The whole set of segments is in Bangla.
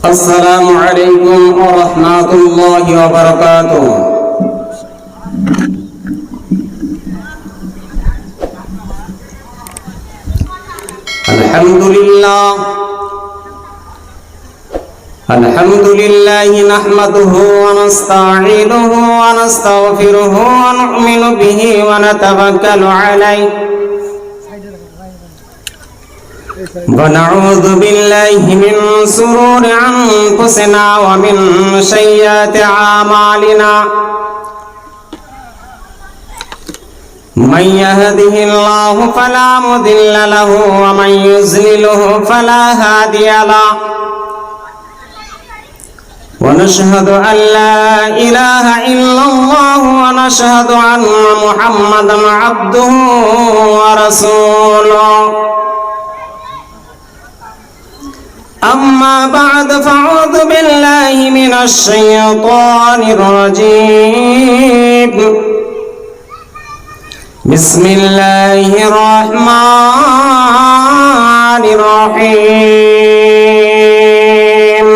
السلام عليكم ورحمة الله وبركاته. الحمد لله نحمده ونستعينه ونستغفره ونؤمن به ونتوكل عليه ونعوذ بالله من شرور أنفسنا ومن سيئات أعمالنا من يهده الله فلا مضل له ومن يضلله فلا هادي له ونشهد أن لا إله إلا الله ونشهد أن محمدا عبده ورسوله أما بعد فأعوذ بالله من الشيطان الرجيم بسم الله الرحمن الرحيم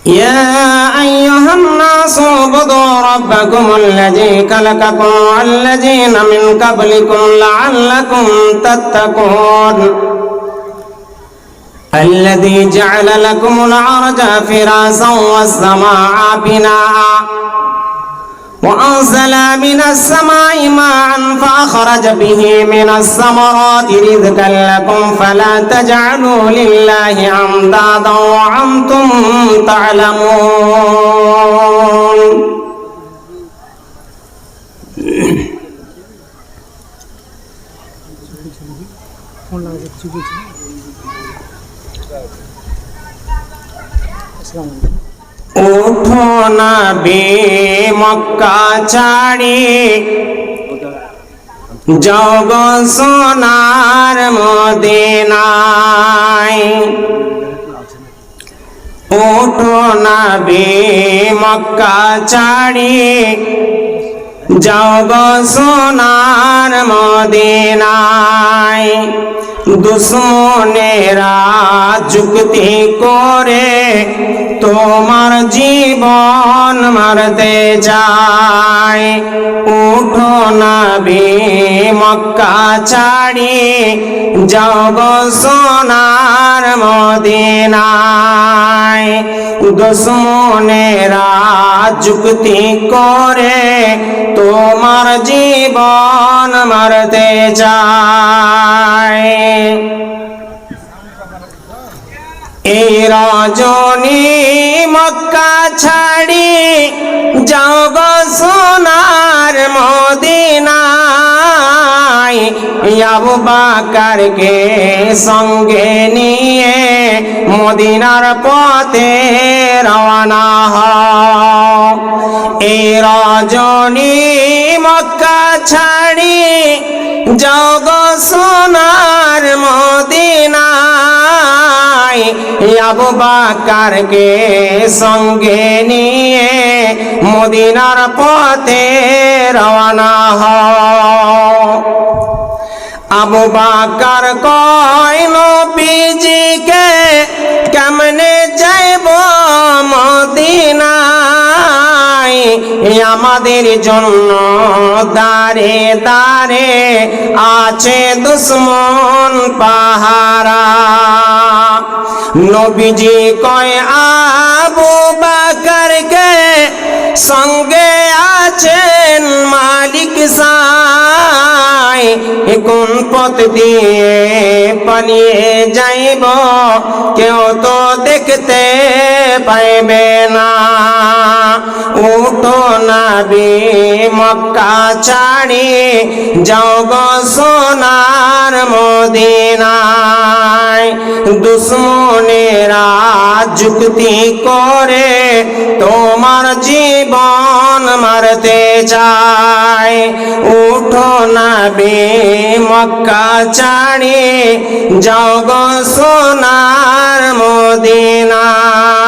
يا أيها الناس اعبدوا ربكم الذي خلقكم والذين من قبلكم لعلكم تتقون الذي جعل لكم الأرض فراشا والسماء بناء وأنزل من السماء ماء فأخرج به من الثمرات رزقا لكم فلا تجعلوا لله أندادا وأنتم تعلمون উঠো নবী মক্কা ছাড়ি যাও গো সোনার মদিনায় উঠো নবী মক্কা ছাড়ি যাও গো সোনার মদিনায় দুশ্মনেরা যুক্তি করে তোমার জীবন মারতে যায় উঠো নবী মক্কা ছাড়ি যাও গো সোনার মদিনায় দুশ্মনেরা যুক্তি করে তোমার জীবন মারতে যায় এই রজনী মক্কা ছাড়ি যাও গো সোনার মদিনায় আবু বকরকে সঙ্গে নিয়ে মদিনার পথে রওনা হও এই রজনী মক্কা ছাড়ি যাও গো সোনার মদিনায় আবু বকরকে সঙ্গে নিয়ে মদিনার পথে রওনা হও আবু বকর কয় নবীজিকে কেমনে যাইব মদিনায় আমাদের জন্য দাঁড়ে দাঁড়ে আছে দুশ্মন পাহারা নবীজি কয় আবু বকরকে সঙ্গে আছেন মালিক সাই কোন পথ দিয়ে পালিয়ে যাইব কেউ তো দেখতে পাইবে না উঠো নবী মক্কা ছাড়ি যাও গো সোনার মদিনায় দুশ্মনেরা যুক্তি করে তোমার জীবন মারতে চায় উঠো নবী মক্কা ছাড়ি যাও গো সোনার মদিনায়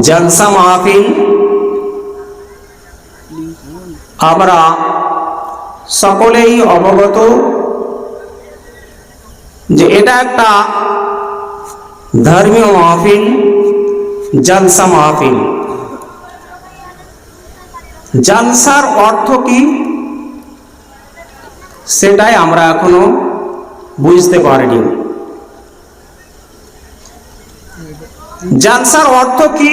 জলসা মাহফিল আমরা সকলেই অবগত যে এটা একটা ধর্মীয় মাহফিল, জলসা মাহফিল। জলসার অর্থ কি সেটাই আমরা এখনো বুঝতে পারিনি। জলসার অর্থ কি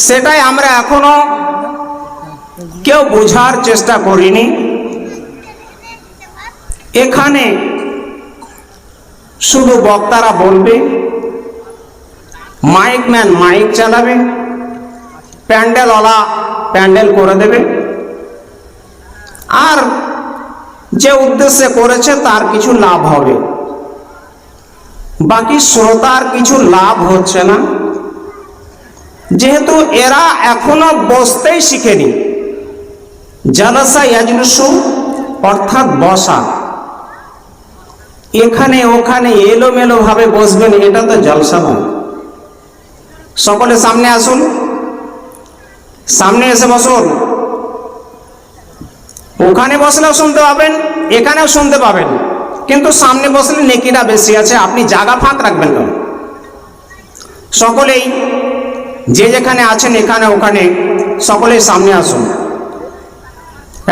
সেটাই আমরা এখনো কেউ বোঝার চেষ্টা করিনি। এখানে শুধু বক্তারা বলবে, মাইকম্যান মাইক চালাবে, প্যান্ডেলওয়ালা প্যান্ডেল করে দেবে, আর যে উদ্দেশ্যে করেছে তার কিছু লাভ হবে, বাকি শ্রোতার কিছু লাভ হচ্ছে না। যেহেতু এরা এখনো বসতেই শিখেনি, জালাসা ইয়াজলিসু অর্থাৎ বসা, এখানে ওখানে এলোমেলো ভাবে বসবেন, এটা তো জলসা নয়। সকলে সামনে আসুন, সামনে এসে বসুন। ওখানে বসলেও শুনতে পাবেন, এখানেও শুনতে পাবেন, কিন্তু সামনে বসলে নেকিটা বেশি আছে। আপনি জায়গা ফাঁক রাখবেন না। সকলেই যে যেখানে আছেন এখানে ওখানে সকলেই সামনে আসুন।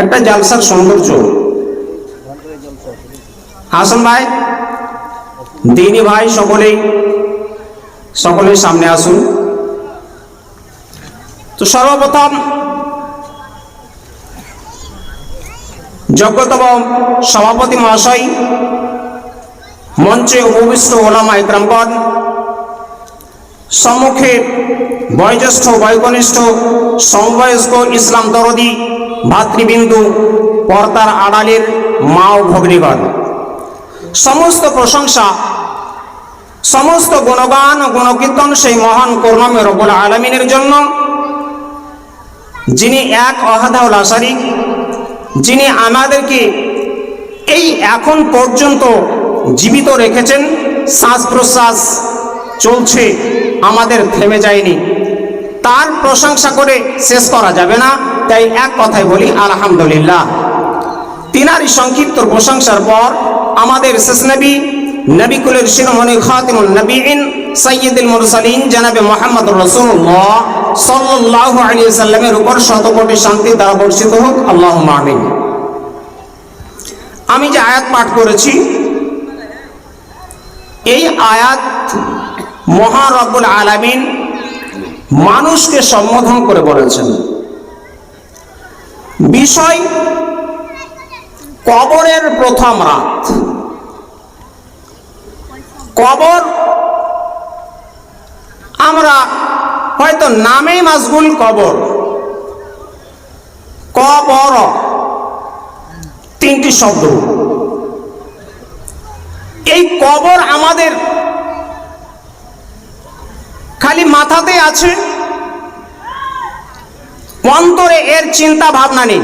একটা জলসার সৌন্দর্য। আসুন ভাই, দিনী ভাই, সকলেই সামনে আসুন। তো সর্বপ্রথম যোগ্যতম সভাপতি মহাশয়, মঞ্চে উপবিষ্ট ওলামা ইকরামগণ, সম্মুখে বয়োজ্যেষ্ঠ বয়োকনিষ্ঠ সমবয়স্ক ইসলাম দরদি ভাতৃবিন্দু, পর্দার আড়ালের মা ও ভগ্নীগণ, সমস্ত প্রশংসা, সমস্ত গুণগান ও গুণকীর্তন সেই মহান করুণাময় রব্বুল আলামিনের জন্য, যিনি এক অহাদাউল আশারিক, যিনি আমাদেরকে এই এখন পর্যন্ত জীবিত রেখেছেন। শ্বাস প্রশ্বাস চলছে, আমাদের থেমে যায়নি। তার প্রশংসা করে শেষ করা যাবে না, তাই এক কথায় বলি আলহামদুলিল্লাহ। তিনারই সংক্ষিপ্ত প্রশংসার পর আমাদের শেষ নবী, নবিকুলের শিরোমণি খাতিমুন নবীন সাইয়্যিদুল মুরসালিন জনাবে মুহাম্মদুর রাসূলুল্লাহ সাল্লাল্লাহু আলাইহি ওয়াসাল্লামের উপর শতকোটি শান্তি দ্বারা বর্ষিত হোক, আল্লাহুম্মা আমিন। আমি যে আয়াত পাঠ করেছি, এই আয়াত মহান রব্বুল আলামিন মানুষকে সম্বোধন করে বলেছেন। বিষয় কবরের প্রথম রাত। কবর আমরা হয়তো নামেই মাশগুল, কবর, কবর তিনটি শব্দ। এই কবর আমাদের খালি মাথাতে আছে, অন্তরে এর চিন্তা ভাবনা নেই।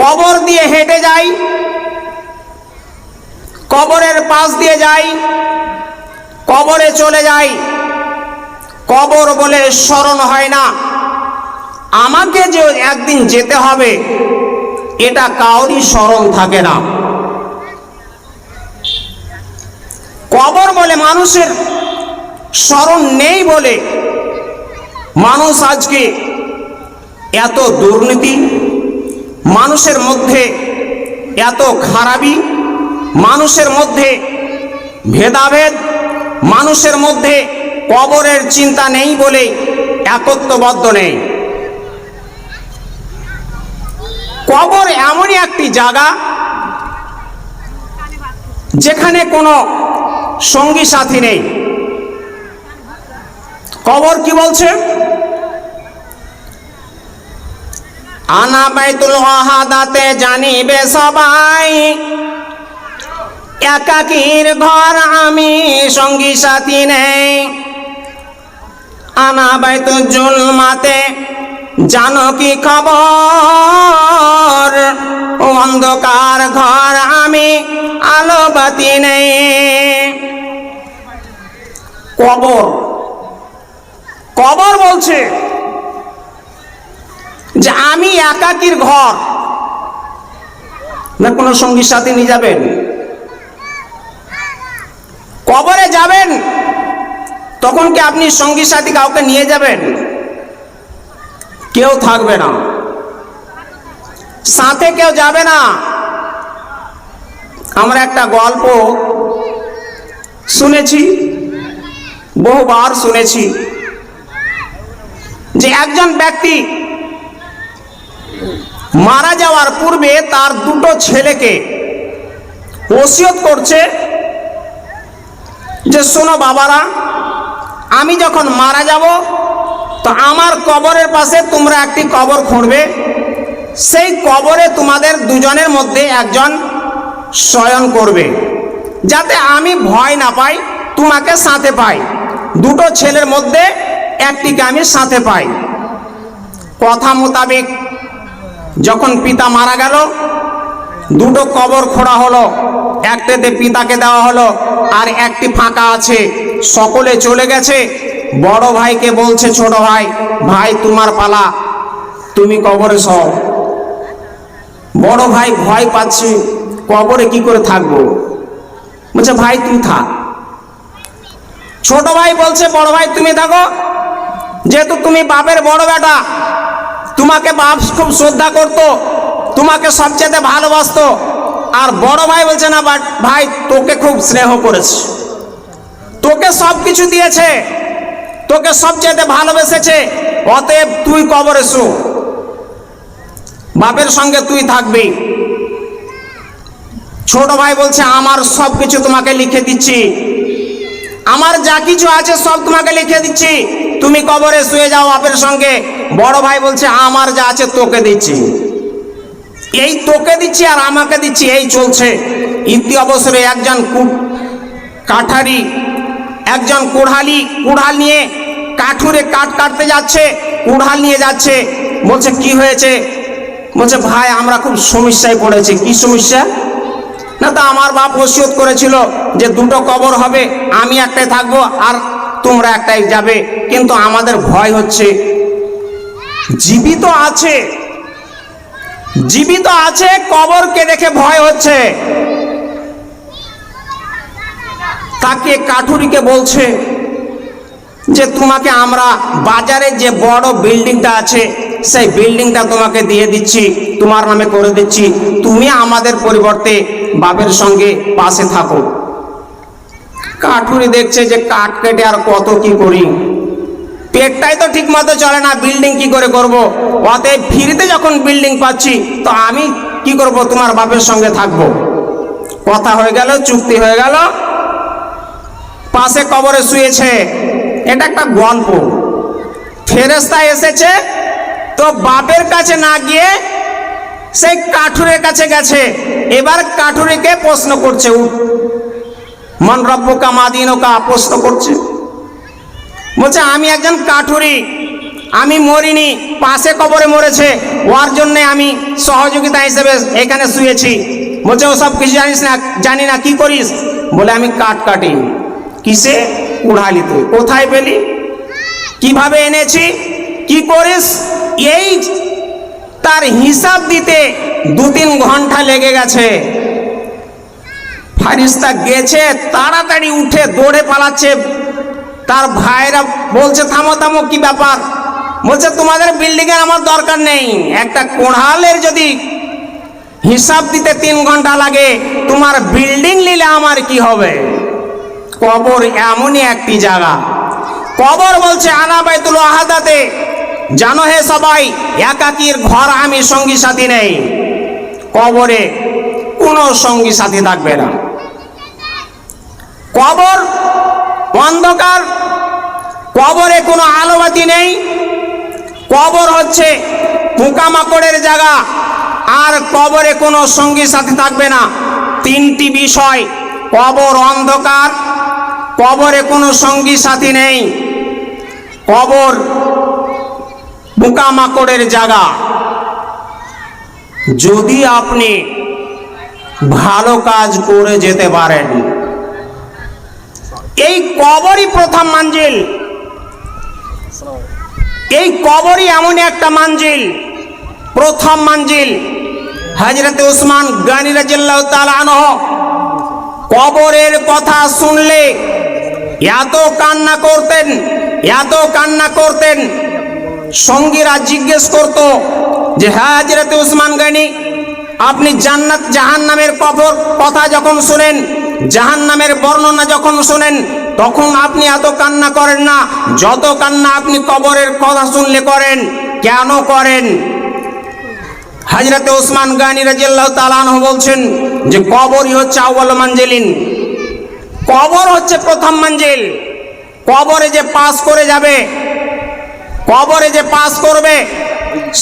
কবর দিয়ে হেঁটে যাই, কবরের পাশ দিয়ে যাই, কবরে চলে যাই, কবর বলে স্মরণ হয় না। আমাকে যে একদিন যেতে হবে এটা কাউরই স্মরণ থাকে না। কবর বলে মানুষের স্মরণ নেই বলে মানুষ আজকে এত দুর্নীতি, মানুষের মধ্যে এত খারাপি, মানুষের মধ্যে ভেদাভেদ, মানুষের মধ্যে কবরের চিন্তা নেই বলে একত্ববদ্ধ নেই। কবর এমনই একটি জায়গা যেখানে কোনো সঙ্গী সাথী নেই। কবর কি বলছে? আনা বাইতুল ওয়াহাদাতে জানিবে সবাই, একাকীর ঘর আমি, সঙ্গী সাথী নেই। আনা বাইতুল জুলমাতে জানো কি খবর, অন্ধকার ঘর আমি, আলো বাতি নেই। কবর, কবর বলছে যে আমি একাকীর ঘর, না কোনো সঙ্গী সাথী নিয়ে যাবেন? কবরে যাবেন তখন কি আপনি সঙ্গী সাথী কাউকে নিয়ে যাবেন? কেউ থাকবে না, সাথে কেউ যাবে না। আমরা একটা গল্প শুনেছি, বহুবার শুনেছি, যে একজন ব্যক্তি মারা যাওয়ার পূর্বে তার দুটো ছেলেকে ওসিয়ত করছে যে শোনো বাবারা, আমি যখন মারা যাব তো আমার কবরের পাশে তোমরা একটি কবর খুঁড়বে, সেই কবরে তোমাদের দুজনের মধ্যে একজন শয়ন করবে, যাতে আমি ভয় না পাই, তোমাকে সাথে পাই। দুটো ছেলের মধ্যে একটিকে আমি সাথে পাই। কথা মোতাবেক যখন পিতা মারা গেল, দুটো কবর খোঁড়া হলো, একটাতে পিতাকে দেওয়া হলো আর একটি ফাঁকা আছে। সকলে চলে গেছে। বড় ভাইকে বলছে ছোট ভাই, ভাই তোমার পালা, তুমি কবরে শও। বড় ভাই ভয় পাচ্ছে, কবরে কি করে থাকবো? বলছে ভাই তুই থাক। ছোট ভাই বলছে বড় ভাই তুমি থাকো, যেহেতু তুমি বাপের বড় বেটা, তোমাকে বাপ খুব শ্রদ্ধা করতো, তোমাকে সবচেয়ে ভালোবাসতো। আর বড় ভাই বলছে না ভাই, তোকে খুব স্নেহ করেছে, তোকে সব কিছু দিয়েছে, তোকে সবচেয়ে ভালোবেসেছে, অতএব তুই কবরে শো, বাপের সঙ্গে তুই থাকবি। ছোট ভাই বলছে আমার সব কিছু তোমাকে লিখে দিচ্ছি, আমার যা কিছু আছে সব তোমাকে লিখে দিচ্ছি, তুমি কবরে শুয়ে যাও বাপের সঙ্গে। বড় ভাই বলছে আমার যা আছে তোকে দিচ্ছি, এই তোকে দিচ্ছি আর আমাকে দিচ্ছি, এই চলছে। ইতি অবসরে একজন কাঠারি, একজন কুড়াল নিয়ে কাঠুরে কাঠ কাটতে যাচ্ছে, কুড়াল নিয়ে যাচ্ছে। বলছে কি হয়েছে? বলছে ভাই আমরা খুব সমস্যায় পড়েছি। কি সমস্যা? না তা আমার বাপ ওসিয়ত করেছিল যে দুটো কবর হবে, আমি একটাই থাকবো আর তোমরা একটাই যাবে, কিন্তু আমাদের ভয় হচ্ছে। জীবিত আছে, জীবিত আছে, কবরকে দেখে ভয় হচ্ছে। তাকে কাঠুরিকে বলছে যে তোমাকে আমরা বাজারে যে বড় বিল্ডিংটা আছে সেই বিল্ডিংটা তোমাকে দিয়ে দিচ্ছি, তোমার নামে করে দিচ্ছি, তুমি আমাদের পরিবর্তে বাপের সঙ্গে পাশে থাকো। কাঠুরি দেখছে যে কাঠ কেটে আর কত কি করি, পেটটাই তো ঠিক মতো চলে না, বিল্ডিং কি করে করব? অতএব ফ্রিতে যখন বিল্ডিং পাচ্ছি তো আমি কি করব, তোমার বাপের সঙ্গে থাকবো। কথা হয়ে গেল, চুক্তি হয়ে গেল, পাশে কবরে শুয়েছে। এটা একটা গল্প। ফেরেশতা এসেছে তো বাপের কাছে না গিয়ে সেই কাঠুরের কাছে গেছে। এবার কাঠুরিকে প্রশ্ন করছে, মন রব্বুকা মা দীনুকা, প্রশ্ন করছে। বলছে আমি একজন কাঠুরি, আমি মরিনি, পাশে কবরে মরেছে, ওর জন্য আমি সহযোগিতা হিসেবে এখানে শুয়েছি। বলছে ও সব কিছু জানিস না? জানি না। কি করিস? বলে আমি কাঠ কাটি। কিসে? কুড়ালিতে। কোথায় পেলি? কিভাবে এনেছি? কি করিস? এই তার হিসাব দিতে 2-3 ঘন্টা লেগে গেছে। ফারিস্তা গেছে, তাড়াতাড়ি উঠে দৌড়ে পালাচ্ছে। তার ভাইরা বলছে থামো থামো, কি ব্যাপার? বলছে তোমাদের বিল্ডিং এর আমার দরকার নেই, একটা কোড়ালের যদি হিসাব দিতে 3 ঘন্টা লাগে, তোমার বিল্ডিং নিলে আমার কি হবে? কবর এমনই একটি জায়গা। কবর বলছে আনা বাইতুল ওয়াহাদাতে, জানো হে সবাই, একাকীর ঘর আমি, সঙ্গী সাথী নেই। কবরে কোনো সঙ্গী সাথী থাকবে না। কবর অন্ধকার, কবরে কোনো আলোবাতি নেই। কবর হচ্ছে পোকামাকড়ের জায়গা, আর কবরে কোনো সঙ্গী সাথী থাকবে না। 3টি বিষয়, কবর অন্ধকার, কবরে কোনো সঙ্গী সাথী নেই, কবর পোকামাকড়ের জায়গা। যদি আপনি ভালো কাজ করে যেতে পারেন, এই কবরই প্রথম মঞ্জিল। এই কবরই এমন একটা মঞ্জিল প্রথম মঞ্জিল হযরত উসমান গনি রাদিয়াল্লাহু তাআলা আনহু কবরের কথা শুনলে এত কান্না করতেন, সঙ্গীরা জিজ্ঞেস করত যে হযরত উসমান গনি, আপনি জান্নাত জাহান্নামের কথা যখন শুনেন, জাহান্নামের বর্ণনা যখন শুনেন, তখন আপনি এত কান্না করেন না যত কান্না আপনি কবরের কথা শুনলে করেন, কেন করেন? হযরত উসমান গনি রাদিয়াল্লাহু তাআলা আনহু বলছেন যে কবরই হচ্ছে আউয়াল মানজিলিন, কবর হচ্ছে প্রথম মঞ্জিল। কবরে যে পাস করে যাবে, কবরে যে পাস করবে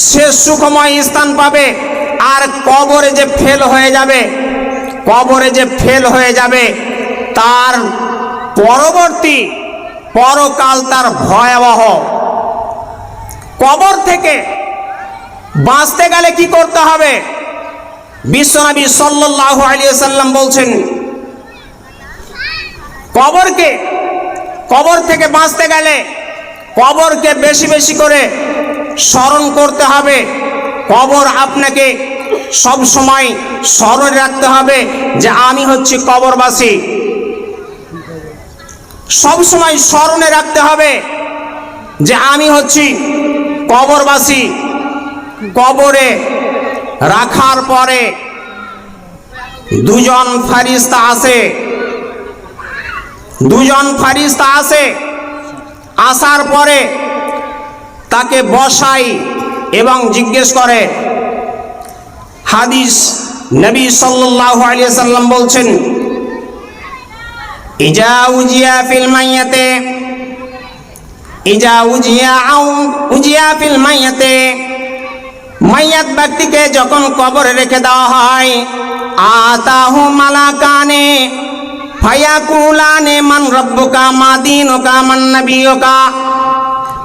সে সুখময় স্থান পাবে, আর কবরে যে ফেল হয়ে যাবে তার পরবর্তী পরকাল তার ভয়াবহ। কবর থেকে বাঁচতে গেলে কি করতে হবে? বিশ্বনবী সাল্লাল্লাহু আলাইহি ওয়াসাল্লাম বলছেন, কবর থেকে বাঁচতে গেলে কবরকে বেশি বেশি করে স্মরণ করতে হবে। কবর আপনাকে সব সময় স্মরণে রাখতে হবে যে আমি হচ্ছি কবরবাসী। সব সময় স্মরণে রাখতে হবে যে আমি হচ্ছি কবরবাসী। কবরে রাখার পরে দুজন ফারিস্তা আসে, আসার পরে তাকে বসাই এবং জিজ্ঞেস করে। হাদিস নবী সাল্লাল্লাহু আলাইহি ওয়াসাল্লাম বলছেন, ইজা উজিয়া ফিল মাইয়াতে, মাইয়াত ব্যক্তিকে যখন কবরে রেখে দেওয়া হয়, আতাহু মালাকানে ফায়াকুলানে মান রাব্বুকা মা দীনুকা মান নাবিয়ুকা।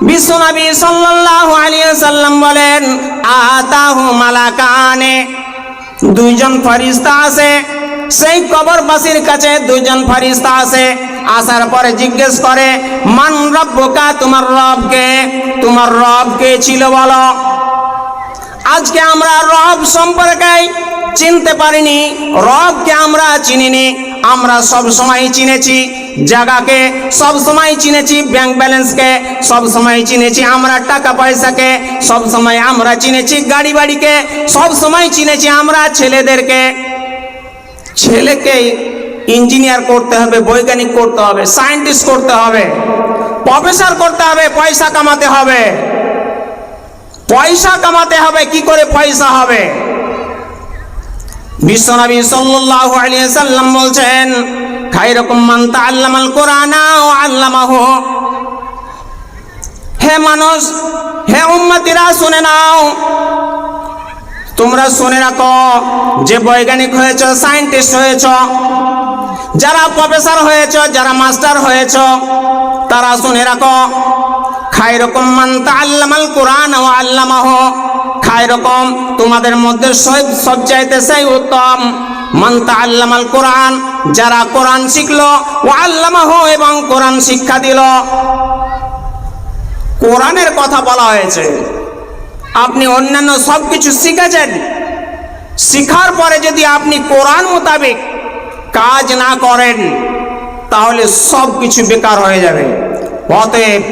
বিশ্বনবী সাল্লাল্লাহু আলাইহি ওয়াসাল্লাম বলেন, আতাহু মালাকানে, দুইজন ফেরেশতা আছে সেই কবরবাসীর কাছে। দুইজন ফেরেশতা আসে, আসার পরে জিজ্ঞেস করে, মান রাব্বুকা, তোমার রব কে ছিল বলো। আজকে আমরা রব সম্পর্কে চিনতে পারিনি, রবকে আমরা চিনিনি। আমরা সব সময় চিনেছি জায়গাকে, সব সময় চিনেছি ব্যাংক ব্যালেন্সকে, সব সময় চিনেছি আমরা টাকা পয়সাকে, সব সময় আমরা চিনেছি গাড়ি বাড়িকে, সব সময় চিনেছি আমরা ছেলেদেরকে। ছেলেকে ইঞ্জিনিয়ার করতে হবে, বৈজ্ঞানিক করতে হবে, সায়েন্টিস্ট করতে হবে, প্রফেসর করতে হবে, পয়সা কামাতে হবে। কি করে পয়সা হবে? বিশ্বনবী সাল্লাল্লাহু আলাইহি ওয়াসাল্লাম বলছেন, খায়রুকুম মান তাআল্লামাল কুরআনা ওয়া আল্লামাহু। হে মানুষ, হে উম্মতিরা, শুনে নাও, তোমরা শুনে রাখো, যে বৈজ্ঞানিক হয়েছ, সায়েন্টিস্ট হয়েছ, যারা প্রফেসর হয়েছ, যারা মাস্টার হয়েছ, তারা শুনে রাখো, খায়রুকুম মান তাআল্লামাল কুরআনা ওয়া আল্লামাহু। খায়রুকুম, তোমাদের মধ্যে সবচাইতে সেই উত্তম, মান তাআল্লামাল কুরআন, যারা কোরআন শিখলো, ওয়া আল্লামাহু, এবং কোরআন শিক্ষা দিল। কোরআনের কথা বলা হয়েছে। আপনি অন্যান্য সবকিছু শিখেছেন, শিখার পরে যদি আপনি কোরআন মোতাবেক কাজ না করেন তাহলে সব কিছু বেকার হয়ে যাবে। অতএব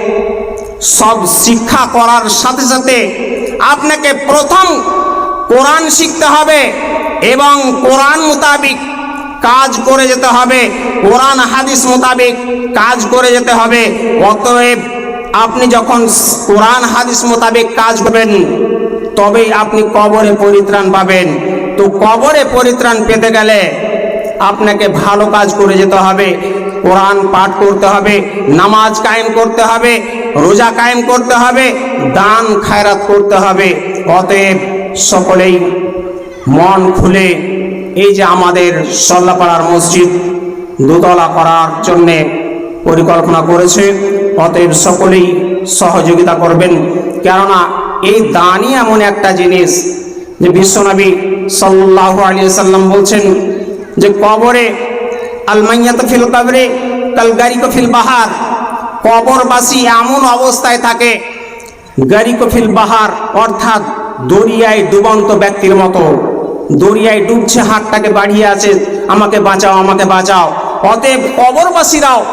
সব শিক্ষা করার সাথে সাথে আপনাকে প্রথম কোরআন শিখতে হবে এবং কোরআন মোতাবেক কাজ করে যেতে হবে, কোরআন হাদিস মোতাবেক কাজ করে যেতে হবে। অতএব আপনি যখন কোরআন হাদিস মোতাবেক কাজ করবেন তবেই আপনি কবরে পরিত্রাণ পাবেন। তো কবরে পরিত্রাণ পেতে গেলে আপনাকে ভালো কাজ করে যেতে হবে, কোরআন পাঠ করতে হবে, নামাজ কায়েম করতে হবে, রোজা কায়েম করতে হবে, দান খায়রাত করতে হবে। অতএব সকলেই মন খুলে, এই যে আমাদের সল্লাপাড়ার মসজিদ দোতলা করার জন্যে পরিকল্পনা করেছে, অতএব সকলেই সহযোগিতা করবেন। কেননা এই দানই এমন একটা জিনিস যে বিশ্বনবী সাল্লাল্লাহু আলাইহি ওয়াসাল্লাম বলছেন যে কবরে আল মাইয়াতু ফিল কবরে কাল গারিকু ফিল বাহার, কবরবাসী এমন অবস্থায় থাকে, গারিকু ফিল বাহার, অর্থাৎ দরিয়ায় ডুবন্ত ব্যক্তির মতো, দরিয়ায় ডুবছে, হাতটাকে বাড়িয়ে আছে, আমাকে বাঁচাও, আমাকে বাঁচাও। অতএব কবরবাসীরাও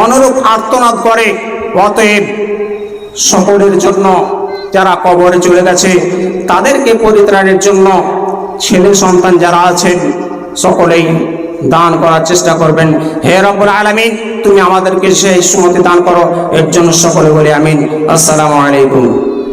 অনুরূপ আর্তনাদ করে। অতএব সকলের জন্য, যারা কবরে চলে গেছে তাদেরকে পরিত্রাণের জন্য ছেলে সন্তান যারা আছেন সকলেই দান করার চেষ্টা করবেন। হে রব্বুল আলামিন, তুমি আমাদেরকে সেই সুমতি দান করো, এর জন্য সকলে বলি আমিন। আসসালামু আলাইকুম।